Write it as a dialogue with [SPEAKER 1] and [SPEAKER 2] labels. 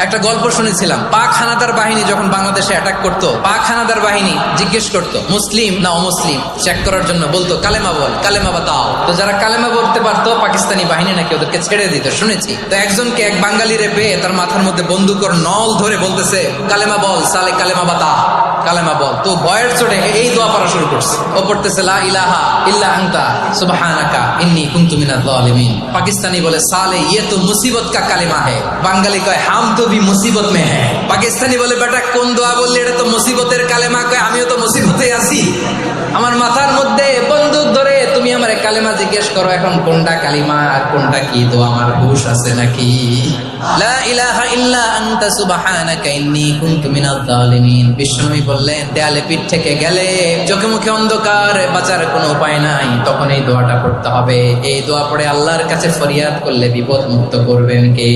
[SPEAKER 1] একটা গল্প শুনেছিলাম, পাক হানাদার বাহিনী যখন বাংলাদেশে অ্যাটাক করতো, পাক হানাদার বাহিনী জিজ্ঞেস করতো মুসলিম না অমুসলিম চেক করার জন্য, বলতো কালেমা বল, কালেমা বাতাও। তো যারা কালেমা বলতে পারতো পাকিস্তানি বাহিনী নাকি ওদেরকে ছেড়ে দিত, শুনেছি। তো একজনকে এক বাঙালিরে পেয়ে তার মাথার মধ্যে বন্দুকর নল ধরে বলতেছে কালেমা বল সালে, কালেমা বাতা, কালেমা বল। তো ভয়ের চোটে এই দোয়া পড়া শুরু করছে। ও পড়তেছে লা ইলাহা ইল্লা আনতা সুবহানাকা ইন্নী কুনতু মিনাজ জালিমিন। পাকিস্তানি বলে সালে ইয়ে তো মুসিবত কা কালেমা है। বাঙালি কয় হাম তো ভি মুসিবত মে হ্যায়। পাকিস্তানি বলে বেটা কোন দোয়া বললি, এটা তো মুসিবতের কালেমা। কয় আমিও তো মুসিবতে আছি, আমার মাথার মধ্যে বন্দুক ধরে তুমি আমারে কালেমা জিজ্ঞেস করো, এখন কোনটা কালিমা আর কোনটা কি দোয়া আমার হুঁশ আছে নাকি? লা ইলাহা ইল্লা আনতা সুবহানাকা ইন্নী কুনতু মিনাজ জালিমিন। বিষ্ণুবি বললেন দেয়ালে পিঠ থেকে গেলে, চোখে মুখে অন্ধকার, বাঁচার কোনো উপায় নাই, তখন এই দোয়াটা পড়তে হবে। এই দোয়া পড়ে আল্লাহর কাছে ফরিয়াদ করলে বিপদ মুক্ত করবেন কে?